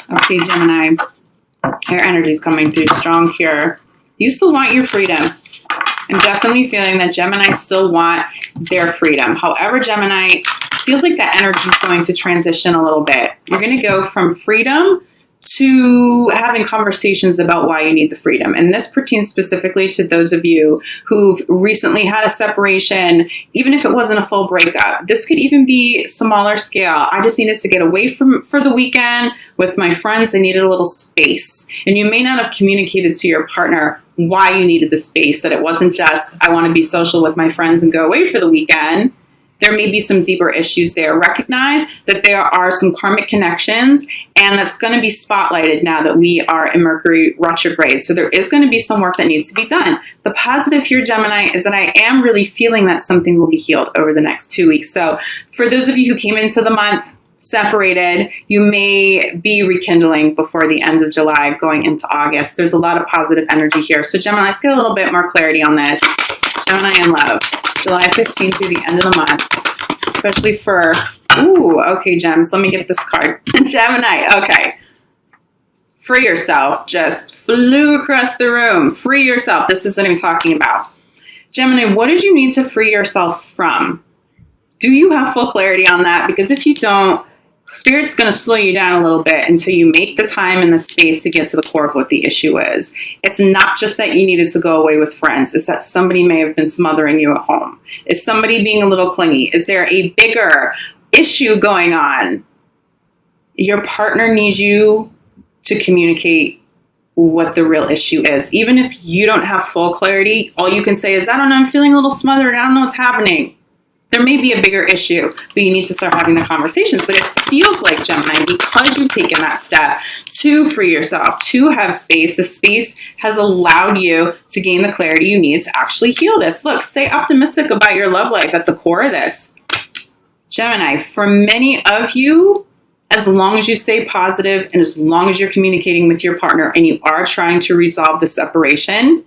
Okay, Gemini, your energy is coming through strong here. You still want your freedom. I'm definitely feeling that Gemini still want their freedom. However, Gemini feels like that energy is going to transition a little bit. You're going to go from freedom to having conversations about why you need the freedom. And this pertains specifically to those of you who've recently had a separation, even if it wasn't a full breakup. This could even be smaller scale. I just needed to get away for the weekend with my friends. I needed a little space. And you may not have communicated to your partner why you needed the space, that it wasn't just, I want to be social with my friends and go away for the weekend. There may be some deeper issues there. Recognize that there are some karmic connections, and that's going to be spotlighted now that we are in Mercury retrograde. So there is going to be some work that needs to be done. The positive here, Gemini, is that I am really feeling that something will be healed over the next 2 weeks. So for those of you who came into the month separated, you may be rekindling before the end of July going into August. There's a lot of positive energy here. So Gemini, let's get a little bit more clarity on this. Gemini in love. July 15th through the end of the month, especially for, ooh, okay, Gems, let me get this card. Gemini, okay. Free yourself, just flew across the room. Free yourself, this is what I'm talking about. Gemini, what did you need to free yourself from? Do you have full clarity on that? Because if you don't, Spirit's going to slow you down a little bit until you make the time and the space to get to the core of what the issue is. It's not just that you needed to go away with friends. It's that somebody may have been smothering you at home. Is somebody being a little clingy? Is there a bigger issue going on? Your partner needs you to communicate what the real issue is. Even if you don't have full clarity, all you can say is, I don't know, I'm feeling a little smothered. I don't know what's happening. There may be a bigger issue, but you need to start having the conversations. But it feels like, Gemini, because you've taken that step to free yourself, to have space, the space has allowed you to gain the clarity you need to actually heal this. Look, stay optimistic about your love life at the core of this. Gemini, for many of you, as long as you stay positive and as long as you're communicating with your partner and you are trying to resolve the separation,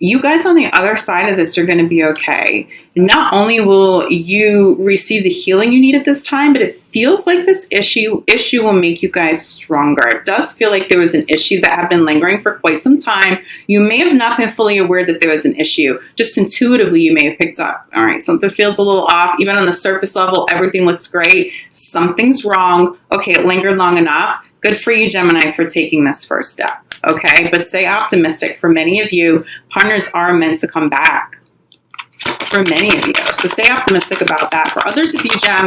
you guys on the other side of this are going to be okay. Not only will you receive the healing you need at this time, but it feels like this issue will make you guys stronger. It does feel like there was an issue that had been lingering for quite some time. You may have not been fully aware that there was an issue. Just intuitively, you may have picked up, all right, something feels a little off. Even on the surface level, everything looks great. Something's wrong. Okay, it lingered long enough. Good for you, Gemini, for taking this first step. Okay, but stay optimistic. For many of you, partners are meant to come back. For many of you. So stay optimistic about that. For others of you, Gem,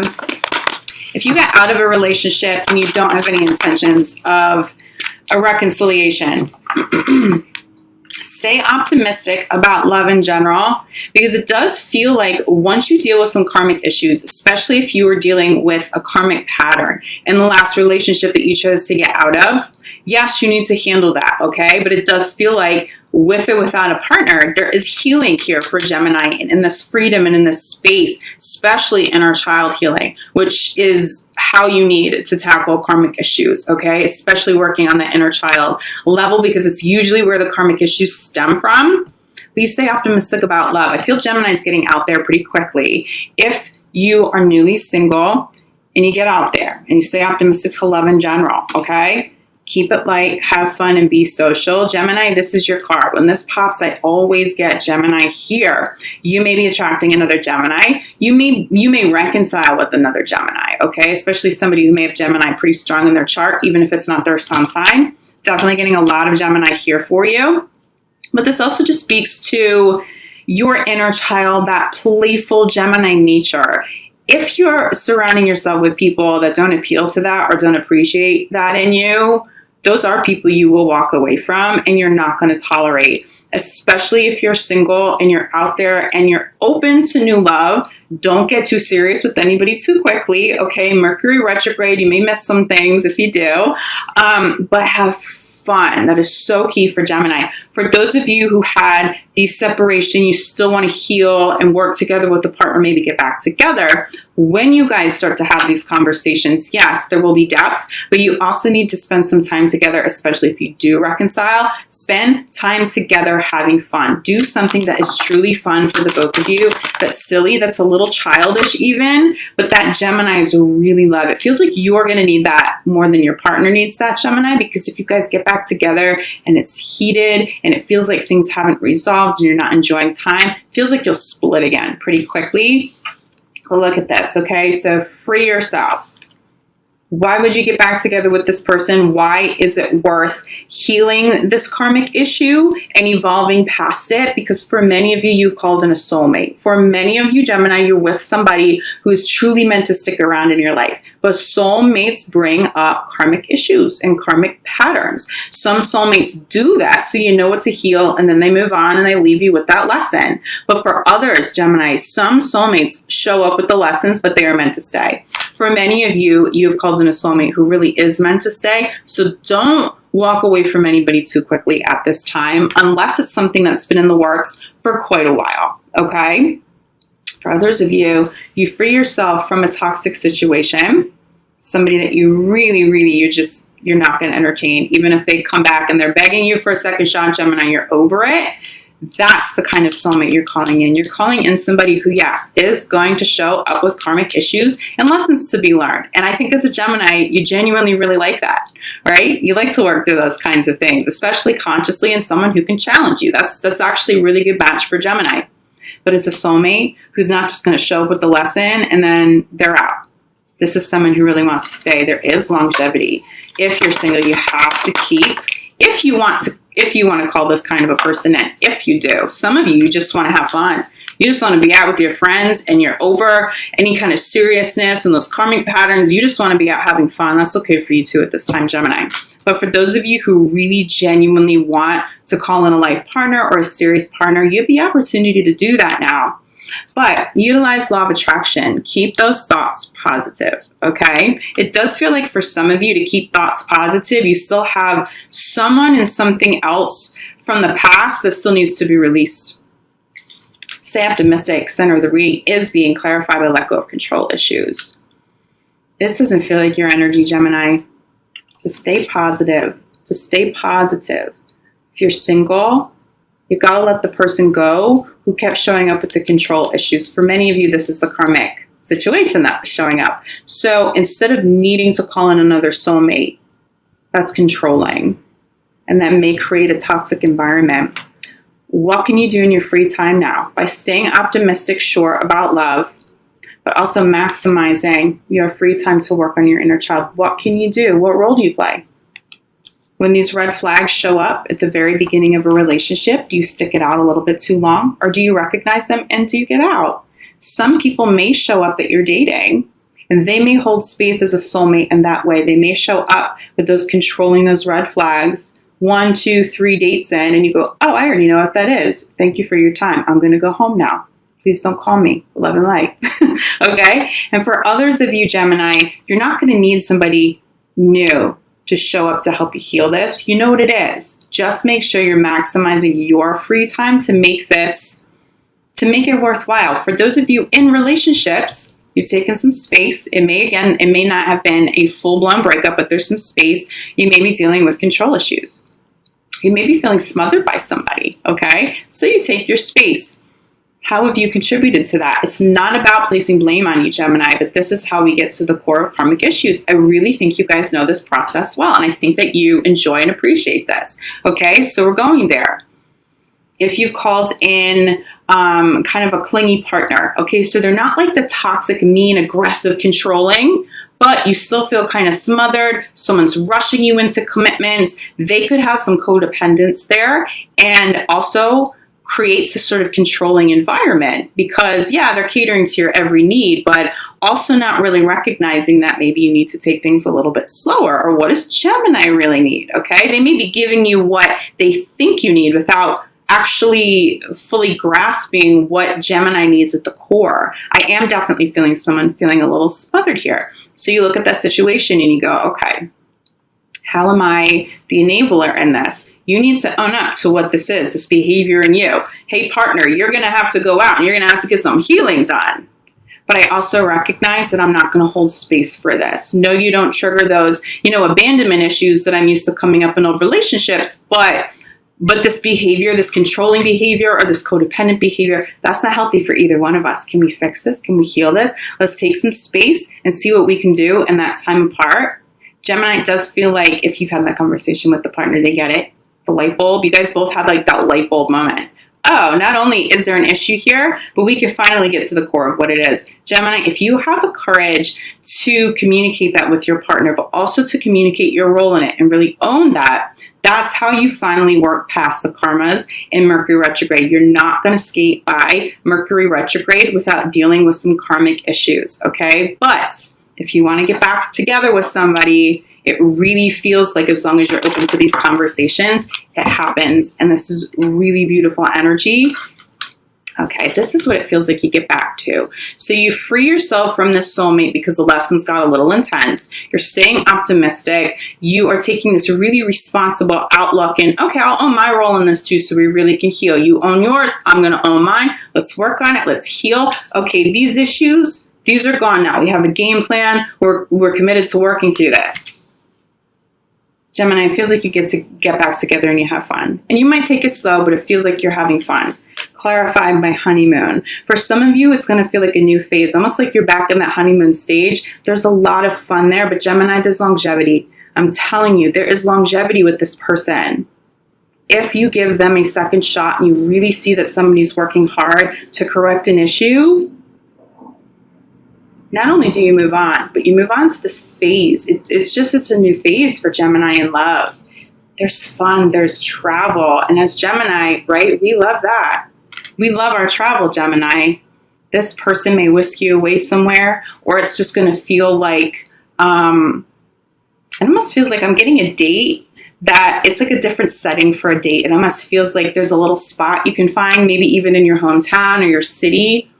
if you get out of a relationship and you don't have any intentions of a reconciliation, stay optimistic about love in general, because it does feel like once you deal with some karmic issues, especially if you were dealing with a karmic pattern in the last relationship that you chose to get out of, yes, you need to handle that, okay? But it does feel like with or without a partner, there is healing here for Gemini, and in this freedom and in this space, especially inner child healing, which is how you need to tackle karmic issues, okay? Especially working on the inner child level, because it's usually where the karmic issues stem from. But you stay optimistic about love. I feel Gemini is getting out there pretty quickly. If you are newly single and you get out there and you stay optimistic to love in general, okay? Keep it light, have fun, and be social. Gemini, this is your card. When this pops, I always get Gemini here. You may be attracting another Gemini. You may reconcile with another Gemini, okay? Especially somebody who may have Gemini pretty strong in their chart, even if it's not their sun sign. Definitely getting a lot of Gemini here for you. But this also just speaks to your inner child, that playful Gemini nature. If you're surrounding yourself with people that don't appeal to that or don't appreciate that in you, those are people you will walk away from and you're not going to tolerate, especially if you're single and you're out there and you're open to new love. Don't get too serious with anybody too quickly, okay? Mercury retrograde, you may miss some things if you do, but have fun. That is so key for Gemini. For those of you who had the separation, you still want to heal and work together with the partner, maybe get back together. When you guys start to have these conversations, yes, there will be depth, but you also need to spend some time together, especially if you do reconcile. Spend time together having fun. Do something that is truly fun for the both of you, that's silly, that's a little childish even, but that Geminis really love. It feels like you're going to need that more than your partner needs that, Gemini, because if you guys get back together and it's heated and it feels like things haven't resolved and you're not enjoying time, it feels like you'll split again pretty quickly. Well, look at this, okay? So free yourself. Why would you get back together with this person? Why is it worth healing this karmic issue and evolving past it? Because for many of you, you've called in a soulmate. For many of you, Gemini, you're with somebody who is truly meant to stick around in your life. But soulmates bring up karmic issues and karmic patterns. Some soulmates do that, so you know what to heal, and then they move on and they leave you with that lesson. But for others, Gemini, some soulmates show up with the lessons, but they are meant to stay. For many of you, you've called in a soulmate who really is meant to stay. So don't walk away from anybody too quickly at this time, unless it's something that's been in the works for quite a while, okay? For others of you, you free yourself from a toxic situation, somebody that you really, you're not going to entertain. Even if they come back and they're begging you for a second shot, Gemini, you're over it. That's the kind of soulmate you're calling in. You're calling in somebody who, yes, is going to show up with karmic issues and lessons to be learned. And I think as a Gemini, you genuinely really like that, right? You like to work through those kinds of things, especially consciously, and someone who can challenge you. That's actually a really good match for Gemini. But it's a soulmate who's not just going to show up with the lesson and then they're out. This is someone who really wants to stay. There is longevity. If you're single, you have to keep, if you want to call this kind of a person in, if you do. Some of you just want to have fun. You just want to be out with your friends and you're over any kind of seriousness and those karmic patterns. You just want to be out having fun. That's okay for you too at this time, Gemini. But for those of you who really genuinely want to call in a life partner or a serious partner, you have the opportunity to do that now. But utilize law of attraction. Keep those thoughts positive, okay? It does feel like for some of you to keep thoughts positive, you still have someone and something else from the past that still needs to be released. Stay optimistic. Center of the reading is being clarified by let go of control issues. This doesn't feel like your energy, Gemini. To stay positive. To stay positive. If you're single, you got to let the person go who kept showing up with the control issues. For many of you, this is the karmic situation that was showing up. So instead of needing to call in another soulmate that's controlling and that may create a toxic environment, what can you do in your free time now? By staying optimistic, sure, about love, but also maximizing your free time to work on your inner child. What can you do? What role do you play? When these red flags show up at the very beginning of a relationship, do you stick it out a little bit too long? Or do you recognize them and do you get out? Some people may show up that you're dating and they may hold space as a soulmate in that way. They may show up with those controlling those red flags 1, 2, 3 dates in and you go, oh, I already know what that is. Thank you for your time. I'm going to go home now. Please don't call me. Love and light. Okay? And for others of you, Gemini, you're not going to need somebody new to show up to help you heal this. You know what it is. Just make sure you're maximizing your free time to make it worthwhile. For those of you in relationships, you've taken some space. It may not have been a full-blown breakup, but there's some space. You may be dealing with control issues. You may be feeling smothered by somebody, okay? So you take your space. How have you contributed to that? It's not about placing blame on you, Gemini, but this is how we get to the core of karmic issues. I really think you guys know this process well, and I think that you enjoy and appreciate this. Okay, so we're going there. If you've called in kind of a clingy partner, okay, so they're not like the toxic, mean, aggressive, controlling, but you still feel kind of smothered. Someone's rushing you into commitments. They could have some codependence there, and also creates a sort of controlling environment because, yeah, they're catering to your every need, but also not really recognizing that maybe you need to take things a little bit slower. Or what does Gemini really need? Okay, they may be giving you what they think you need without actually fully grasping what Gemini needs at the core. I am definitely feeling someone feeling a little smothered here. So you look at that situation and you go, okay, hell am I the enabler in this? You need to own up to what this is, this behavior in you. Hey, partner, you're going to have to go out and you're going to have to get some healing done. But I also recognize that I'm not going to hold space for this. No, you don't trigger those, abandonment issues that I'm used to coming up in old relationships. But this behavior, this controlling behavior or this codependent behavior, that's not healthy for either one of us. Can we fix this? Can we heal this? Let's take some space and see what we can do in that time apart. Gemini does feel like if you've had that conversation with the partner, they get it. The light bulb, you guys both had like that light bulb moment. Oh, not only is there an issue here, but we can finally get to the core of what it is. Gemini, if you have the courage to communicate that with your partner, but also to communicate your role in it and really own that, that's how you finally work past the karmas in Mercury retrograde. You're not going to skate by Mercury retrograde without dealing with some karmic issues, okay? But if you want to get back together with somebody, it really feels like as long as you're open to these conversations, it happens. And this is really beautiful energy. Okay, this is what it feels like you get back to. So you free yourself from this soulmate because the lessons got a little intense. You're staying optimistic. You are taking this really responsible outlook and, okay, I'll own my role in this too so we really can heal. You own yours. I'm going to own mine. Let's work on it. Let's heal. Okay, these issues, these are gone now. We have a game plan. We're committed to working through this. Gemini, it feels like you get to get back together and you have fun. And you might take it slow, but it feels like you're having fun. Clarified by honeymoon. For some of you, it's going to feel like a new phase, almost like you're back in that honeymoon stage. There's a lot of fun there, but Gemini, there's longevity. I'm telling you, there is longevity with this person. If you give them a second shot and you really see that somebody's working hard to correct an issue, not only do you move on, but you move on to this phase. It's a new phase for Gemini in love. There's fun, there's travel. And as Gemini, right, we love that. We love our travel, Gemini. This person may whisk you away somewhere, or it's just going to feel like, it almost feels like I'm getting a date that it's like a different setting for a date. It almost feels like there's a little spot you can find, maybe even in your hometown or your city.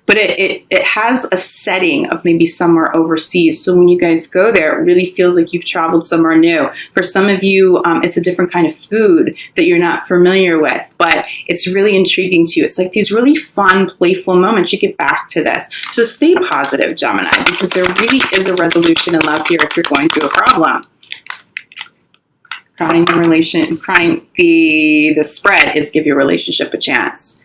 But it has a setting of maybe somewhere overseas. So when you guys go there, it really feels like you've traveled somewhere new. For some of you, it's a different kind of food that you're not familiar with, but it's really intriguing to you. It's like these really fun, playful moments. You get back to this. So stay positive, Gemini, because there really is a resolution in love here if you're going through a problem. The spread is give your relationship a chance.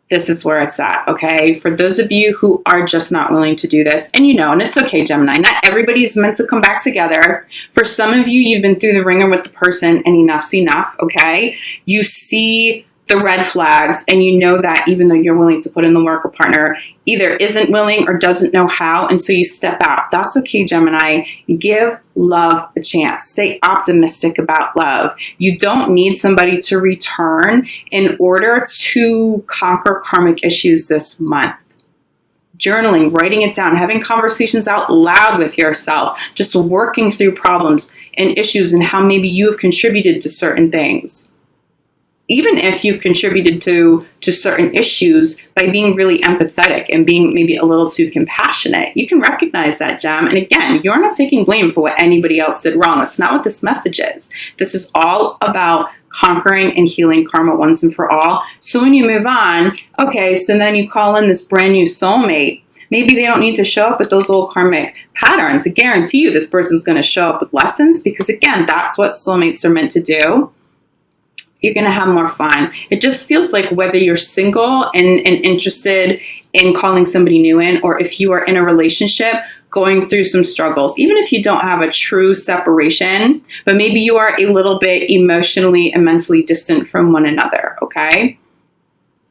This is where it's at, okay? For those of you who are just not willing to do this, and and it's okay, Gemini, not everybody's meant to come back together. For some of you, you've been through the ringer with the person and enough's enough, okay? You see the red flags and you know that even though you're willing to put in the work, a partner either isn't willing or doesn't know how, and so you step out. That's okay, Gemini. Give love a chance. Stay optimistic about love. You don't need somebody to return in order to conquer karmic issues this month. Journaling, writing it down, having conversations out loud with yourself, just working through problems and issues and how maybe you have contributed to certain things. Even if you've contributed to certain issues by being really empathetic and being maybe a little too compassionate, you can recognize that, Gem. And again, you're not taking blame for what anybody else did wrong. That's not what this message is. This is all about conquering and healing karma once and for all. So when you move on, okay, so then you call in this brand new soulmate. Maybe they don't need to show up with those old karmic patterns. I guarantee you this person's going to show up with lessons because, again, that's what soulmates are meant to do. You're going to have more fun. It just feels like whether you're single and interested in calling somebody new in, or if you are in a relationship going through some struggles, even if you don't have a true separation, but maybe you are a little bit emotionally and mentally distant from one another, okay?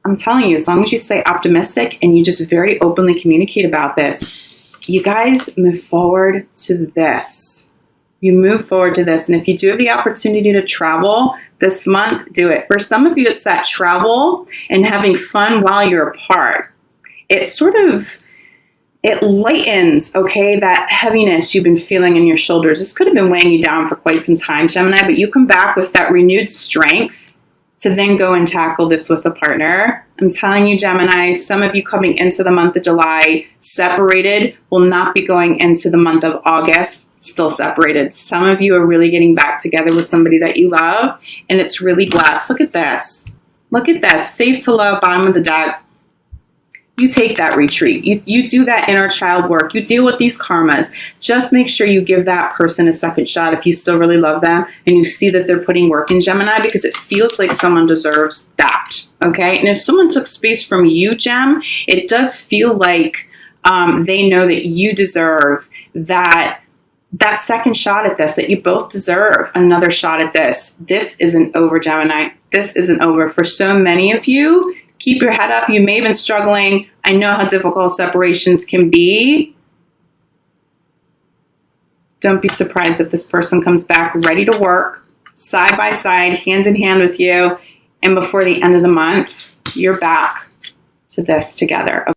I'm telling you, as long as you stay optimistic and you just very openly communicate about this, you guys move forward to this. You move forward to this. And if you do have the opportunity to travel this month, do it. For some of you, it's that travel and having fun while you're apart. It lightens, okay, that heaviness you've been feeling in your shoulders. This could have been weighing you down for quite some time, Gemini, but you come back with that renewed strength to then go and tackle this with a partner. I'm telling you, Gemini, some of you coming into the month of July separated will not be going into the month of August still separated. Some of you are really getting back together with somebody that you love, and it's really blessed. Look at this. Look at this. Safe to love, bottom of the deck. You take that retreat. You do that inner child work. You deal with these karmas. Just make sure you give that person a second shot if you still really love them and you see that they're putting work in, Gemini, because it feels like someone deserves that, okay? And if someone took space from you, Gem, it does feel like they know that you deserve that second shot at this, that you both deserve another shot at this. This isn't over, Gemini. This isn't over. For so many of you, keep your head up. You may have been struggling. I know how difficult separations can be. Don't be surprised if this person comes back ready to work, side by side, hand in hand with you. And before the end of the month, you're back to this together.